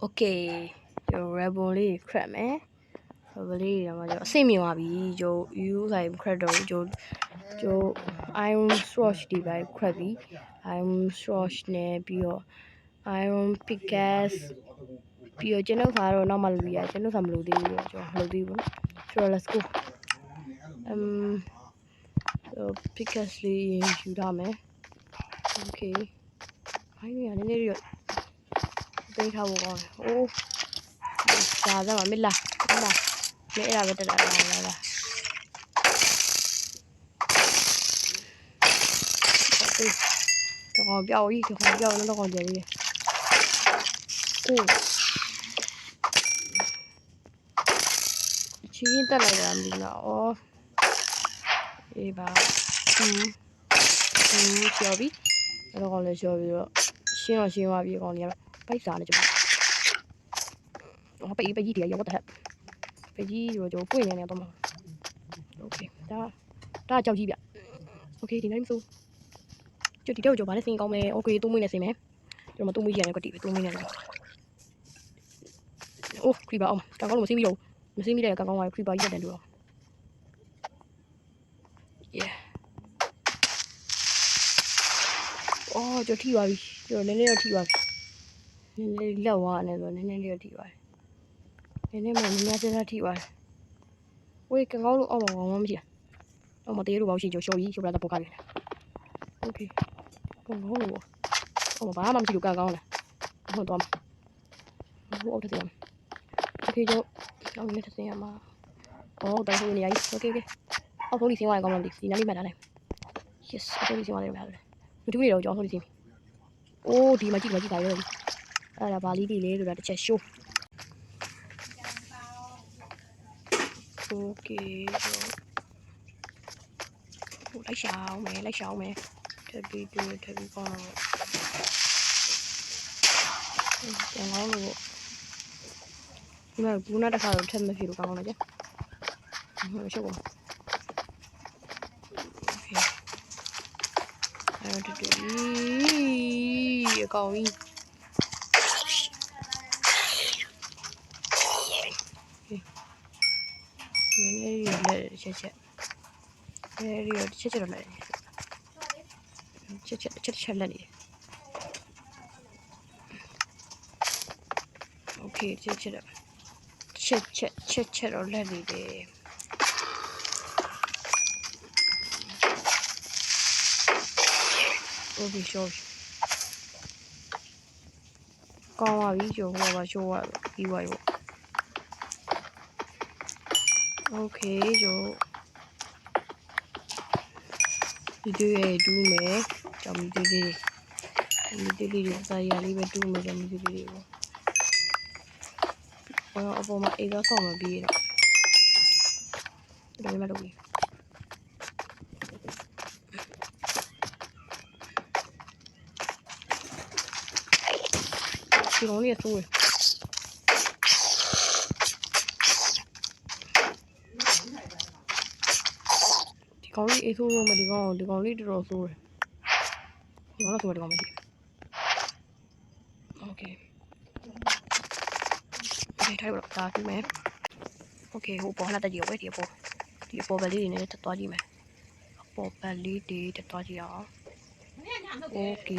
Okay, your rebel crap, man. Probably, I'm semi wabi, Joe, you like cradle, Joe, I'm swash by crabby, I'm swash ne, pure, I'm pickass, pure general faro, normal, we are general some lodi, so let's go. So pickass, you dame. Okay, I mean, an idiot. They have one. Oh. Ra ra mà biết là mẹ là cái là tôi còn béo ý tôi còn béo nó còn gì đi chỉ ta lại làm gì nào đi bà chiều biết nó còn lại chiều biết rồi xin mà biết còn gì phải xả này chứ nó phải gì thì giờ có thể phải gì rồi chỗ quên này tao mà ok ta chào gì vậy ok thì nói su cho thì đâu chỗ bạn xin con mẹ ok tôi mới này xin mẹ rồi mà tôi mới giờ này có tỷ tôi mới này ô khi bảo ông càng có một xin video mà xin video càng có ngoài khi bảo giờ này được yeah cho thi vào rồi nên thi vào nên lâu à này rồi nên thi vào nên mình sẽ ra thi vào ôi càng có ông gì ông mà tí đồ bảo chỉ cho show ý cho ra tập bộ cái ok càng có luôn ông mà bả chỉ được càng có này hoàn toàn ô thật sự ok cho ông nghe thật sự mà tại sao này ok ông thôi đi xem ngoài còn làm gì thì nó đi mà này yes tôi đi xem ngoài này mình chú đi đâu cho thôi đi xem ô thì mà chị thấy rồi đây là bà lý đi lấy rồi là chạy show ok rồi lấy sao mẹ thật đi con chẳng nói luôn nhưng mà bún nó đã khá là thêm mấy phiếu con này chứ rồi số ok rồi đi con đi này chết này chết rồi này chết này ok chết rồi này đi ok show con vào ví dụ mà show đi vậy ok rồi video này đu mẹ chồng đi tay à đi về đu mẹ chồng đi ông mà ấy đó xong mà bị đó đây mà đâu đi thì có liệt rồi thì có liệt thôi mà thì còn liệt rồi thì có là rồi còn gì ok thay đổi ta chứ mẹ ok hộ bỏ là ta điều cái thì bỏ vào đi này thật to gì mẹ bỏ vào đi thật to gì đó ok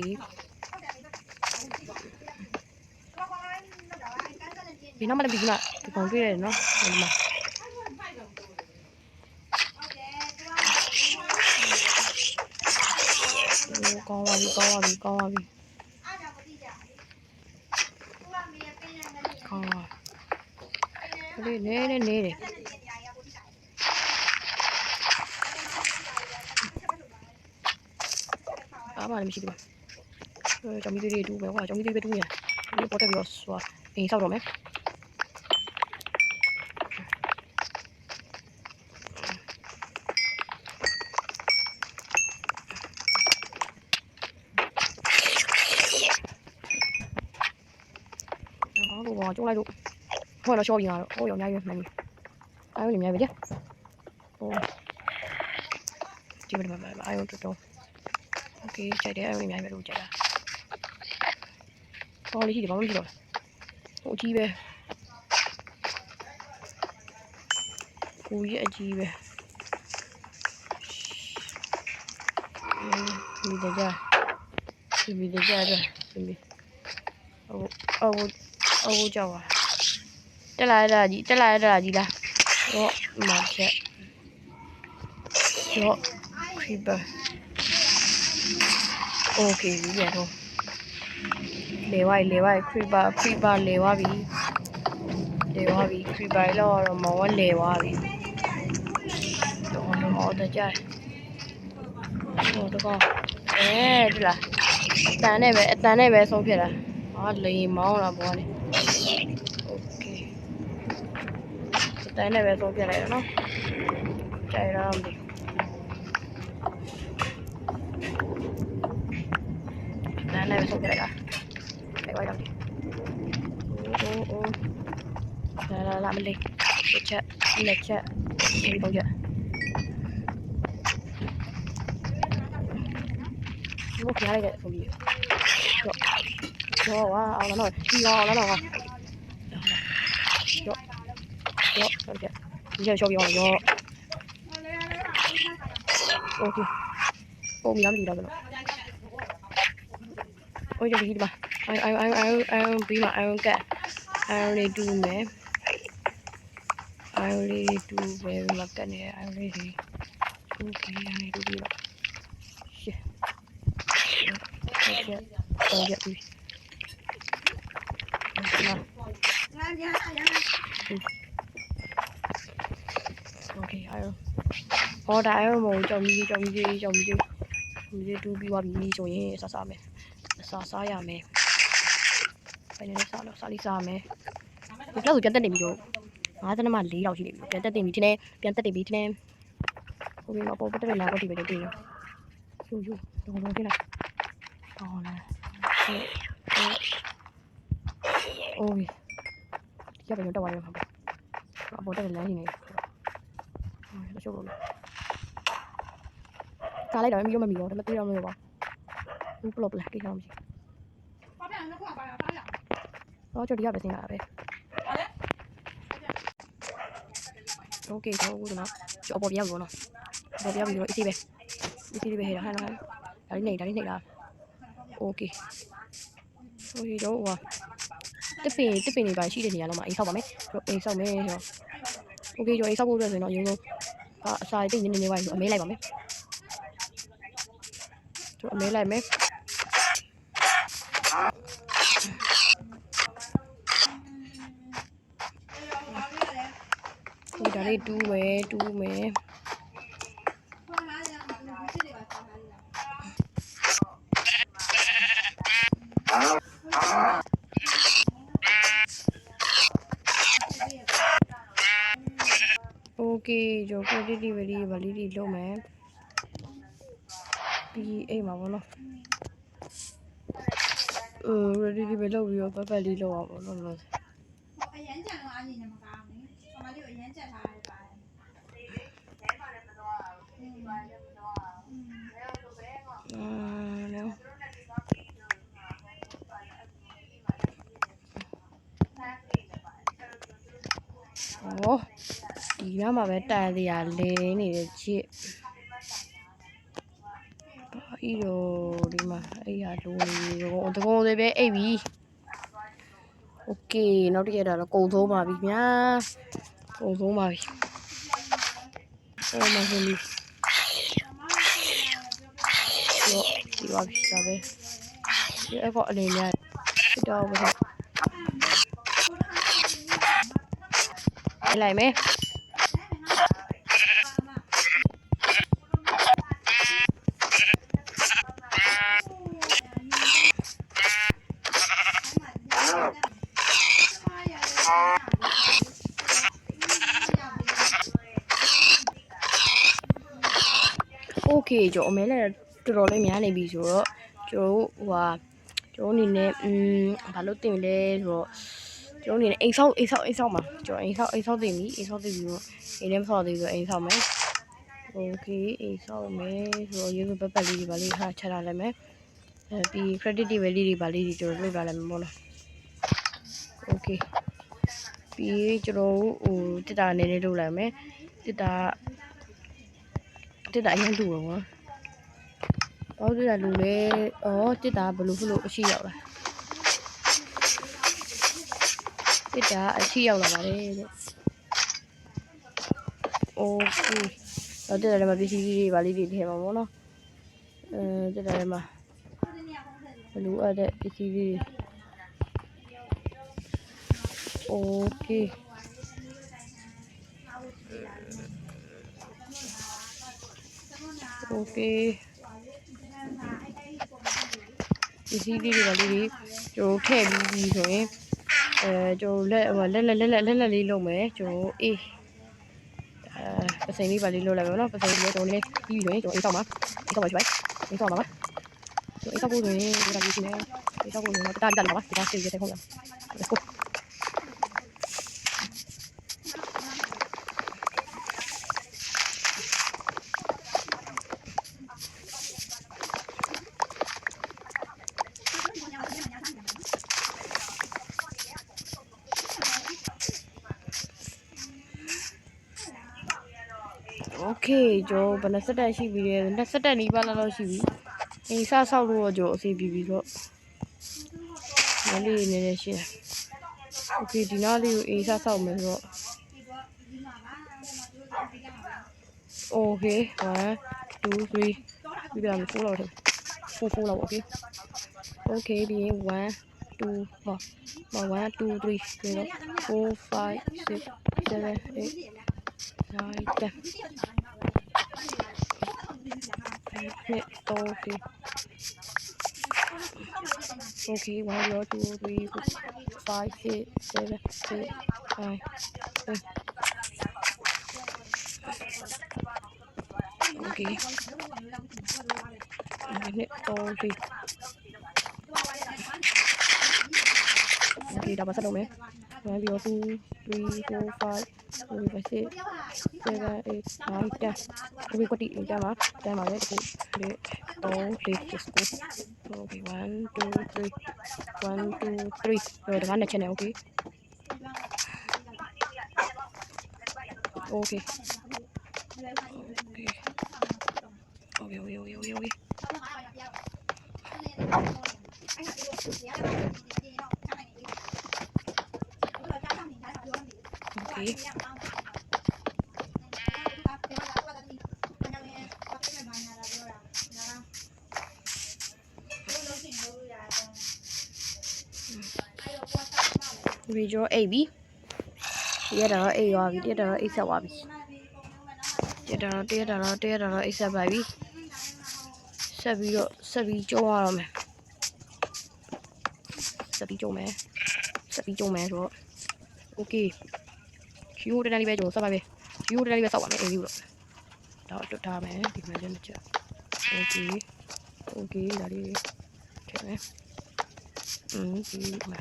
vì nó mà bị mà thì còn cái này nó mà con vào đi con nè à mà mình chỉ được trong cái đu béo vào trong cái đu nhỉ nó có thể bị xóa thì sau rồi mấy đó chúng lại đủ thôi nó show gì nào ôi nhai này ai làm nhai vậy chứ chỉ mình mà ai không được ok chạy để ai làm nhai vậy đủ chạy ra con đi thì bóng đi rồi အကြီးပဲကိုကြီးအကြီးပဲဒီတကြအတွက်အဝကြောက်ပါတက်လာတာကြီးလားတော့မချက်တော့ creeper okay ပြီရတော့လေဝိုင်း creeper လေဝါပြီ creeper တော့မောလေဝါပြီတော့တကြတော့ဒီလားအတန်နဲ့ပဲဆုံးဖြစ်တာဟာလေမောင်းလာပေါ်လေ okay အတန်နဲ့ပဲဆုံးဖြစ်လိုက်တော့နော်ကြိုက်တော့မသိအတန်နဲ့ပဲဆုံးဖြစ်လိုက်တာကြိုက်ပါတော့အိုးလာမလေးချက်ဒီတော့ကြဘုရားလိုက်တဲ့ဆုံးပြီးတော့ဝါအောင်လာတော့ဒီအောင်လာတော့ရောဟုတ်ကဲ့ဒီချက်ရှော့ပြအောင်ရောโอเคပုံများမကြည့်တော့ဘူးโอ้ยဒီမှာIပြီးမှာ Iကတ် Iလေးတူမယ် Iလေးတူပဲမကတ်နေ Iလေးဒီ okay Iလေးတူပြီးတော့ရှစ်ဟုတ်ကဲ့ပြီokay I ဟောဒါ I မို့ကြောင်ကြီးတူပြီးသွားပြီဆိုရင်စားမယ်စားရမယ်ဘယ်နဲ့စားလို့စားလိစားမယ်ဒီလောက်ဆိုပြန်တက်နေပြီတော့54လောက်ရှိနေပြီပြန်တက်တင်ပြီထင်တယ်ဟိုဒီမှာပေါ်တက်တယ်လားတော့ဒီပဲတင်ရောယူတော့ဖြစ်လာဟောလားโอ้ยဒီကပဲတော့ဝါရမှာပေါ့ပေါ်တက်တယ်လမ်းရှိနေတော့ရှုပ်လို့ကားလိုက်တော့မီရောဒါမသိတော့မလို့ပါဘူးပလော့ပလက်ကိစ္စမရှိတော့ဒီကပဲစင်လာပဲโอเคတော့ဦးတော့ကျော်ပေါ်ပြရဘူးနော်ပေါ်ပြပြီးတော့အစီပဲဟဲ့လားဒါလေးနေလားโอเคတော့ဟိုတစ်ပင်နေပါရှိတဲ့နေရာတော့မှအိမ်ဆောက်ပါမယ်အိမ်ဆောက်မယ်ဟောโอเคကျော်အိမ်ဆောက်ဖို့အတွက်ဆိုရင်တော့ရုံးအစာတိတ်နေပါဆိုအမဲလိုက်ပါမယ်တို့အမဲလိုက်မယ်ဒါလေးတူးမယ် okay ကျော် quality ဗလီလုပ်မယ်ပြီးအိမ်မှာပေါ့နော်ready ပဲလုပ်ပြီးတော့ပတ်လေးလုပ်အောင်ပေါ့နော်အရန်ကြံတော့အနေနဲ့မကောင်းဘူး။ဘာလို့အရန်ကြံထားရလဲ။ဒီနားမှာပဲတန်စရာလဲနေတဲ့ချစ်ဒီမှာအဲ့ရလိုနေတကုံတွေပဲအိပ်ပြီโอเคနောက်တစ်ရက်တော့ကုံဆုံးပါပြီဗျာကုံဆုံးပါပြီမဟုတ်ဘူးဒီပါပြီဒါပဲဒီအကောအနေနဲ့တော့ပဲလိုက်မယ်โอเคကျော်အမဲလည်းတော်တော်လေးများနေပြီဆိုတော့ကျွန်တော်အနေနဲ့ဘာလို့တင်လဲဆိုတော့ကျွန်တော်အနေနဲ့အိမ်ဆောက်မှာကျွန်တော်အိမ်ဆောက်တင်ပြီတော့အိမ်လည်းမဆောက်သေးဘူးအိမ်ဆောက်မယ်โอเคအိမ်ဆောက်မယ်ဆိုတော့ရေပတ်လေးတွေပါလေးထားချထားလိုက်မယ်ပြီး credit တွေပဲလေးတွေပါလေးတွေကျွန်တော်လုပ်လာလိုက်မယ်ပေါ့နော်โอเค okay ပြီးကျွန်တော်ဟိုတစ်တာနည်းနည်းလုပ်လိုက်မယ်တစ်တာအရင်တူတော့ဗောဘာလို့တစ်တာလူလဲဩတစ်တာဘလို့အရှိရောက်လာတစ်တာအရှိရောက်လာပါတယ်တဲ့ okay တော့တစ်တာလည်းမပစ္စည်းလေးပါလေးတွေထည့်ပါဗောနော်တစ်တာလည်းမဘလို့အဲ့တဲ့ပစ္စည်းလေး okay okay ဒီစီးလေးတွေလေးကျွန်တော်ထည့်ပြီးဆိုရင်ကျွန်တော်လက်လေးလုပ်မယ်ကျွန်တော်အေးပစိန်လေးပါလေးလုပ်လိုက်မယ်နော်ပစိန်လေးကျွန်တော်လည်းပြီးဆိုရင်ကျွန်တော်အေးဆောက်ပါရှိပါအေးဆောက်ပါကျွန်တော်အေးဆောက်ဖို့ဆိုရင်ဒီကလေးရှိနေအေးဆောက်ဖို့ဆိုရင်တတာပါဒီကစီးရတဲ့ခုံးရ let's go okay ကျွန်တော်ဘယ်နှစက်တက်ရှိပြီလဲနှစ်စက်တက်နီးပါးလောက်ရှိပြီအေးစဆောက်လို့တော့ကျွန်တော်အစီပြီးဆိုတော့လေးနည်းနည်းရှင်း okay ဒီနားလေးကိုအေးစဆောက်မယ်ဆိုတော့ okay 1 2 3ပြီးတော့4လောက်ထည့်4လောက် okay okay ပြီးရင်1 2 1 2 3ပြီးတော့4 5 6 7 8 9 10 okay 1 2 3 4 5 6 7 8 9 10 okay okay ဒါပါဆက်လုပ်မယ်1ပြီးတော့2 3 4 5 6 7 8 9 10 okay ကွက်တီတန်းပါလေဒီ3 4 just go okay 1 2 3 1 2 3တော့ဒါကနှစ်ချက်နဲ့ okay okay video AB ရတော့အေးရွာပြီတက်တော့အိတ်ဆက်သွားပြီတက်တော့အိတ်ဆက်ပါပြီဆက်ပြီးကျုံးရတော့မယ်ဆက်ပြီးကျုံးမယ်ဆိုတော့ okay ကျူတန်းလေးပဲကျုံးဆက်ပါပဲကျူတန်းလေးပဲဆောက်ပါမယ်အေးလို့တော့တွတ်ထားမယ်ဒီမှာလည်းမချ okay ဒါလေးထည့်မယ်ဒီမှာ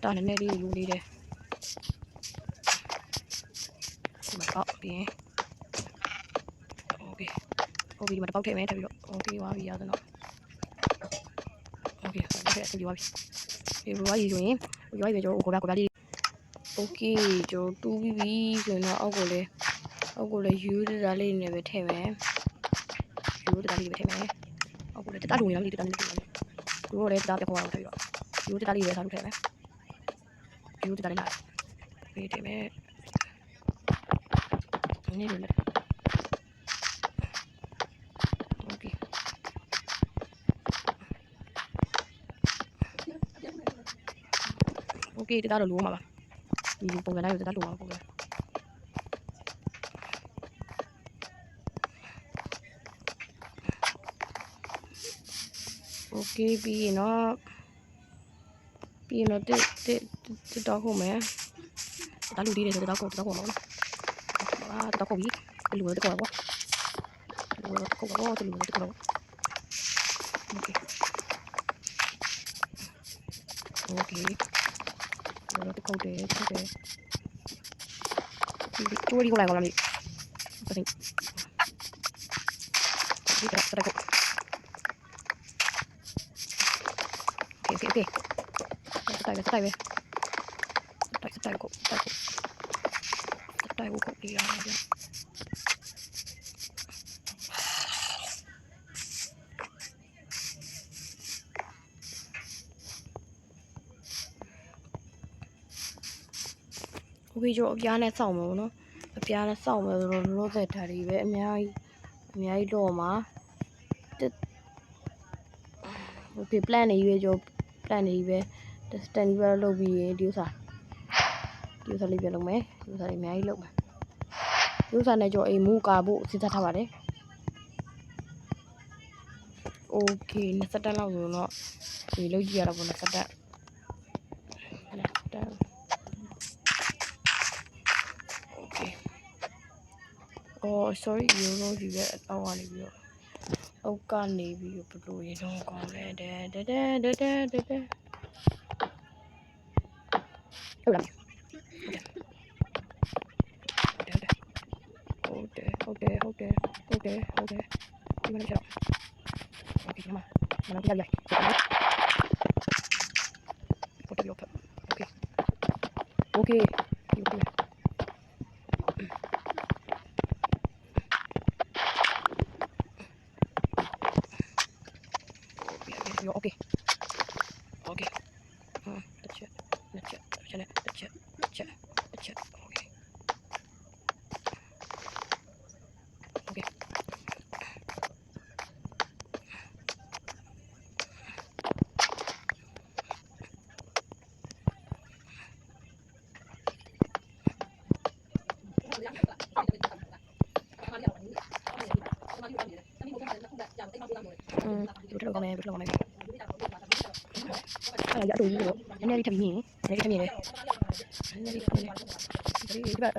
တနည်းနည်းလေးလူလေးတယ်ဒီမှာတော့ပြီးရင် okay ဒီမှာတော့ထည့်မယ်ထပ်ပြီးတော့ okay ပါပြီရသနော် okay ဆက်ပြီးပါပြီဒီလိုရည်ဆိုရင်ရွားရကျွန်တော်ကိုပြလေး okay ကျွန်တော်တူးပြီးပြီဆိုရင်တော့အောက်ကိုလည်းယူတာလေးနဲ့ပဲထည့်မယ်အောက်ကိုလည်းတလူနေလားတလူနေတို့လည်းတားပြခေါ်အောင်ထည့်ပြီးတော့ယူတာလေးပဲထားလို့ထည့်မယ်ယူတာလေးလာပေးတယ်မယ်နေလို့ okay တသားတော့လိုမှာပါဒီပုံစံတိုင်းကိုတသားလိုမှာပုံစံ okay ပြီးရင်တစ်တော့ဟုတ်မယ်တသားလူလေးတွေဆိုတသားကိုမဟုတ်လားတသားကိုပြီးဒီလိုတော့ပေါ့ဒီလိုတော့ပေါ့ဒီလိုတော့ okay တော့တစ်ခုတ်တယ်ဒီကျိုးရီကိုလိုက်ကောင်းလားမသိဘူးဒီကတော့ okay okay စတိုက်ကိုပြီးရအောင်ဗျာโอเคကျွန်တော်အပြားနဲ့စောင့်မယ်နော်အပြားနဲ့စောင့်မယ်ဆိုတော့လောသက်ဓာတ်တွေပဲအများကြီးတော့မှာโอเค plan နေရွေးကျွန်တော် plan နေပဲ stand ပဲလုပ်ပြီးရင်ဒီဥစ္စာလေးပြန်လုပ်မယ်ဒီဥစ္စာတွေအများကြီးလုပ်မယ်ဒီဥစ္စာနဲ့ကျွန်တော်အိမ်မူကာဖို့စဉ်းစားထားပါတယ်โอเค20တက်လောက်ဆိုတော့ဒီလုပ်ကြည့်ရတာပေါ့20တက်โอเคOh sorry ရိုးရိုးကြီးပဲအောက်ကနေပြီးတော့အောက်ကနေပြီးတော့ဘလို့ရေတော့ကောင်းလဲတဲ့ဟုတ်လားဟုတ်တယ်ဒီမှာလည်းတော့โอเคမနပြလိုက်ဟုတ်တယ်โอเคโอเคဘယ်လိုကောင်းလဲအဲ့ဒါရအတူကြီးလို့နည်းနည်းလေးထပ်ပြီးမြင်တယ်နည်းနည်းလေးဒီဘက်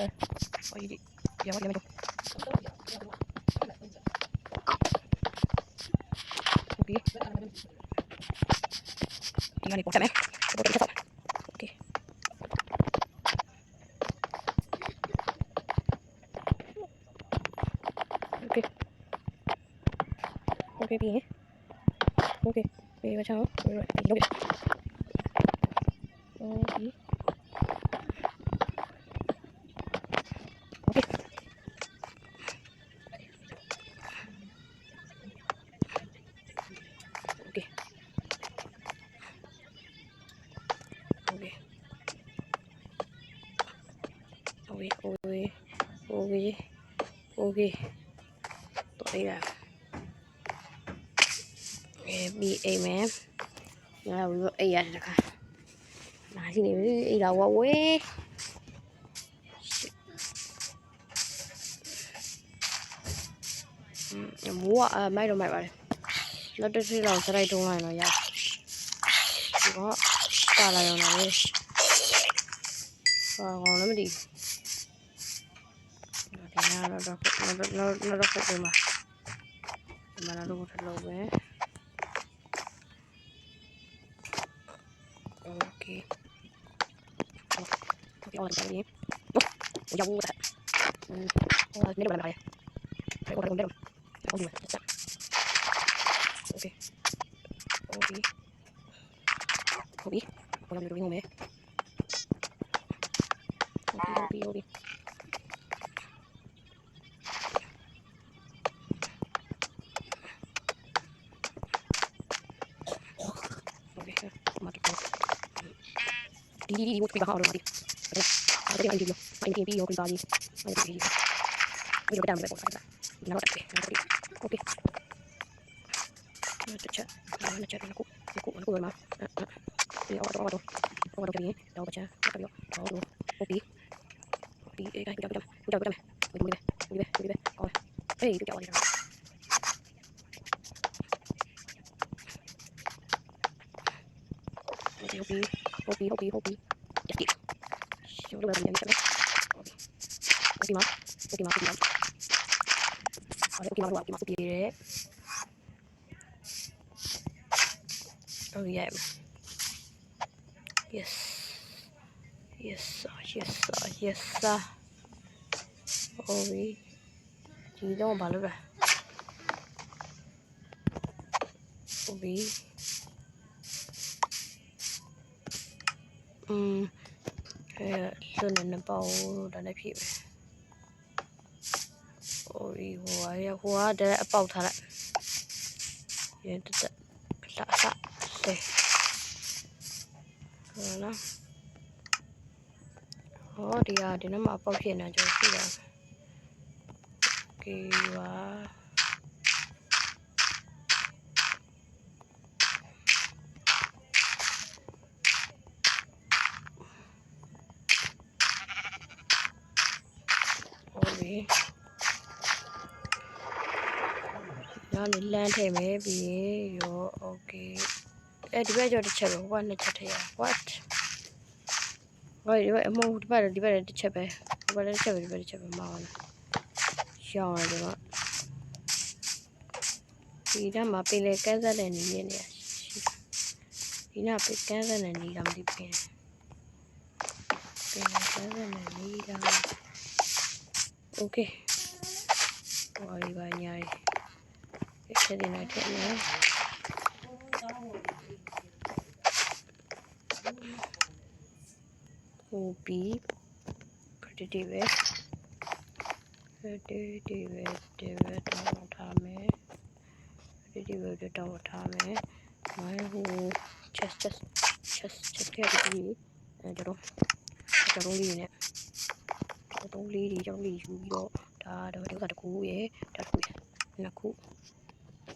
ဟိုဒီရောက်မယ်โอเคဒီကနေပေါ်ဆက်မယ်ပေါ်ဆက်โอเคပြီးရင်โอเคပြီးပါချောင်းပြီးတော့လုပ်ရโอเคโอเคတော်ရည်ပြီးအိမ်မယ်ငါတို့အိမ်ရတခါနားရှိနေပြီအိမ်လာဝဝေးမိုးကမိုက်တော့မိုက်ပါတယ်လက်တစ်ထစ်လောက်စရိုက်တုံးလိုက်တော့ရဒီတော့ပါလာရောနော်လေဘာကောင်းလဲမသိဘူးဒီနာတော့ဖုတ်ပေးမှာဒီမှာတော့ထလို့ပဲOkay. Okay, all the time. Ya voy. Mira para allá. Voy a correr. Okay. Okay. Voy a ver cómo me. Okay. Di buat kita harus mati. Ada yang video, ada yang video kita lagi. Ada video. Video kita ambil foto. Nama tak Oke. Nak chat aku berma. Ini awak tu. Awak tu ni. Tahu baca. Tak tahu. Tahu. Kopi. Kita. Boleh. Kau. Hey, kita awak ni. Kopi. Jadi. Coba kita lihat. Kopi mah. Ada kopi mah kopi dia. Oh yeah. Yes. Oh we. Chỉ đâu mà rồi. Oh we. လွတ်နေပေါ့ဒါနဲ့ဖြည့်မယ်ဟိုကတည်းအပေါက်ထားလိုက်ရင်တက်လာတယ်ဟုတ်လားဟောဒီနေ့မှာအပေါက်ဖြစ်နေကြရှိတာကေပါနောက်နေလမ်းထည့်မယ်ပြီးရင်ရောโอเคဒီဘက်ကျော်တစ်ချက်ပဲဟိုကနှစ်ချက်ထည့်ရ what ဟိုဒီဘက်အမဟုတ်ဒီဘက်တစ်ချက်ပဲဒီဘက်တစ်ချက်ပဲမအောင်ရှောင်းရတယ်ကဒီကမှာပင်လေကန်းဆက်တဲ့နေနေဒီနာပင်ကန်းဆက်တဲ့နေတော့မသိပင်လေကန်းဆက်တဲ့နေတော့โอเคဟိုဒီပါညာရီဆက်နေလိုက်တယ်နော်ဟိုပြီးခရစ်တီပဲဒီပဲတော့ထားမယ်ဒီပဲတော့ထားမယ်မိုင်းဟို chest ပြပြီးကျွန်တော်လေးနဲ့တုံးလေးတွေကြောင့်လေးယူပြီးတော့ဒါတော့ဒီကတကူရဲ့တစ်ခု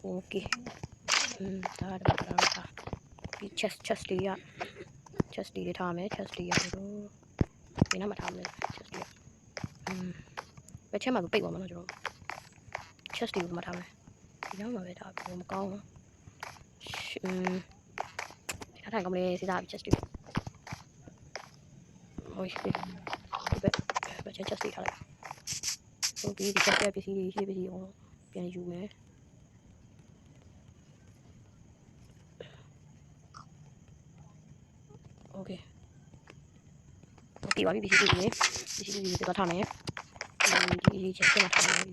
โอเคဒါဒီ chest လေးရ chest လေးထားမယ် chest လေးရတော့ဒီနားမှာထားမယ် chest လေးဘယ်ချက်မှပိတ်သွားမှာနော်ကျွန်တော် chest လေးကိုမှထားမယ်ဒီနားမှာပဲထားပြီးမကောင်းဘူးဒီထားကောင်းလေးစီးစားပြီး chest လေးဟိုရှိဒီဘက် chest လေးထားလိုက်ဟုတ်ပြီဒီ chest ပစ္စည်းတွေရှိပစ္စည်းအောင်ပြန်ယူမယ်โอเคပါပြီပစ္စည်းတွေတော့ထားမယ်ဒီချက်မှာထားမယ်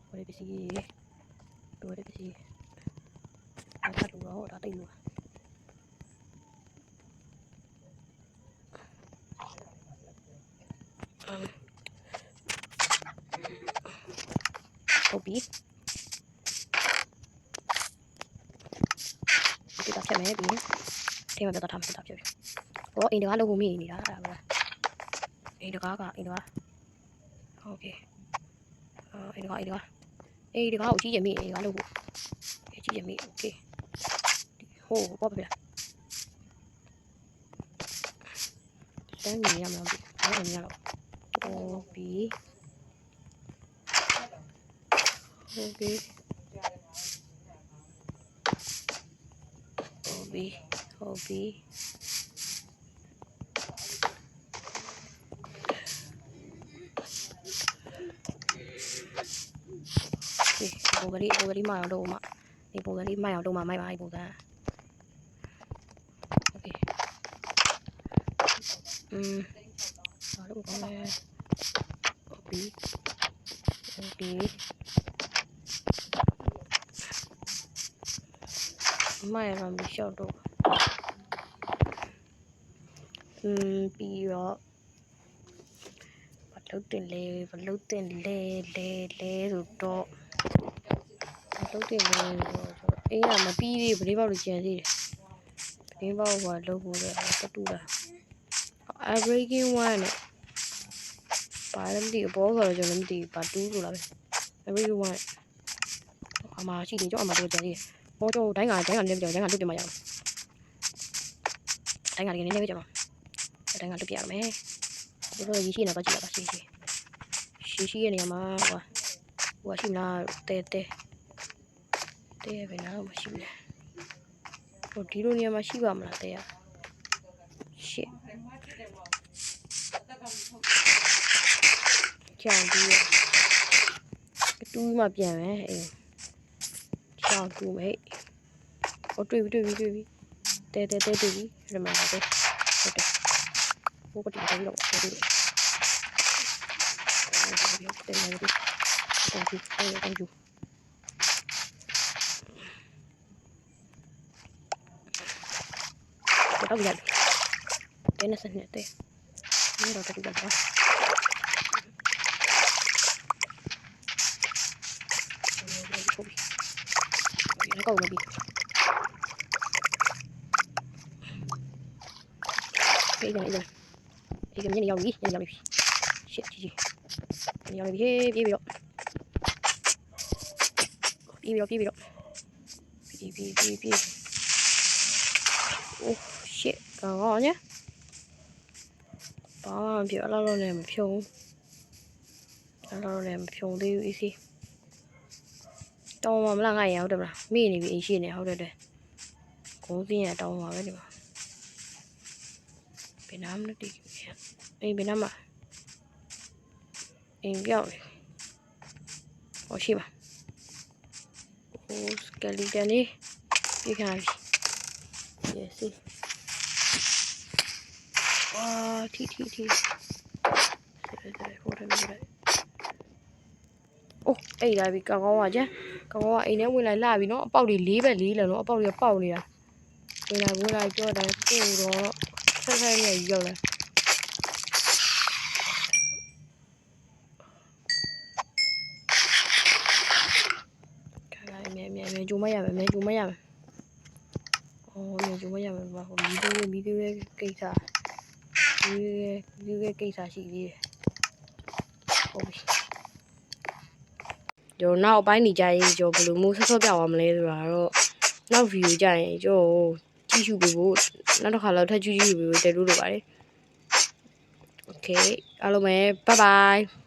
ဟိုပစ္စည်းတော့ပစ္စည်းအဲ့ဒါတော့ဒါတိတ်လို့ဟုတ်ပြီဒီတော့ချက်မယ်ပြီးထဲမှာတော့ထားမှာဖြစ်ဟောအိမ်တကားလုံးကိုမိနေတာအဲ့ဒါပဲအိမ်တကားโอเคအိမ်တကားကိုကြီးရမိအိမ်တကားလုံးကိုကြီးရမိโอเคဟိုပေါ့ပြစမ်းနေရမှာအဲ့ဒါမျိုးတော့ပြီးဟုတ်ပြီပုံကလေးမအောင်တော့မှဒီပုံကလေးမအောင်တော့မှမိုက်ပါဒီပုံကโอเคဘာလို့ကောင်းလဲဟုတ်ပြီမိုက်ရမှာမလျှောက်တော့ပြီးတော့ဘလုတ်တင်လေဆိုတော့ဘလုတ်တင်လေဆိုတော့အေးရမပြီးသေးဘူးဘလေးပေါက်လို့ကျန်သေးတယ်ဘလေးပေါက်ဟိုလုံးဖို့လဲတူတာ breaking one နဲ့ဘာလဲမသိဘူးဘောဆိုတော့ကျွန်တော်မသိဘူးဘာတူးဆိုလားပဲ breaking one အမှရှိတယ်ကြောက်အမှတော့ကျန်သေးတယ်ဘောတော့တိုင်းကလည်းပြောတိုင်းကလွတ်ပြမရအောင်တိုင်းကလည်းနည်းနည်းပဲကြောက်တိုင်းကလွတ်ပြရမယ်ဘယ်လိုရရှိနေပါကြည့်ပါရှိရနေမှာဟိုရှိမလားတဲပဲနားတော့မရှိဘူးလေဟိုဒီလိုနေရာမှာရှိပါမလားတဲရရှစ်ကြောင်ပြီးတူးမှပြန်မယ်အေးကြောင်တူးမယ်ဟိုတွေ့ပြီတဲတွေ့ပြီရမလာတယ်ဟုတ်တယ်ဟိုကတည်းကတော့တွေ့တယ်တယ်မယ်ဒီတန်ကျူ တော့ပြရတယ်တဲနဲ့စနစ်တဲဒီတော့တူပါကောက်လို့ပြီပြေးနေတယ်ဒီကမြင်ရောက်ပြီရှစ်ကြီးရောက်ပြီပြေးပြီးတော့အိုးရှစ်ကောင်းညဘာမှမဖြစ်အလောက်လည်းမဖြုံသေးဘူး easy တောင်းမလားငါရဟုတ်တယ်မလားမိနေပြီအိမ်ရှိနေဟုတ်တယ်ကုန်းစင်းရတောင်းပါပဲဒီမှာဘယ်နာမလဲဒီအိမ်ဘယ်နာမှာအိမ်ပြောင်းနေဟောရှိပါဟိုစကလီတန်လေးပြခါပြီ yes အာထီဟိုတယ်အိုးအဲ့ဒါပြီကောင်းပါကြကောင်းအိမ်ထဲဝင်လာပြီနော်အပေါက်တွေ၄ဘက်၄လည်းနော်အပေါက်တွေပေါက်နေတာဝင်လာကြောတယ်ပို့တော့ဆက်ဆက်နဲ့ရောက်လာမြင်ကြုံမရမယ်အော်မြင်ကြုံမရမယ်ဘာဟိုမီဒီရဲ့ကိစ္စဒီကိစ္စရှိသေးတယ်ဟုတ်ပြီကျွန်တော်နောက်ပိုင်းနေကြရင်ကျွန်တော်ဘယ်လိုမျိုးဆော့ပြသွားမလဲဆိုတာတော့နောက် view ကြရင်ကျွန်တော်ကြည့်ရှုပေးဖို့နောက်တစ်ခါလောက်ထပ်ကြည့်ပေးဖို့တက်လို့လိုပါတယ် Okay အားလုံးပဲ bye bye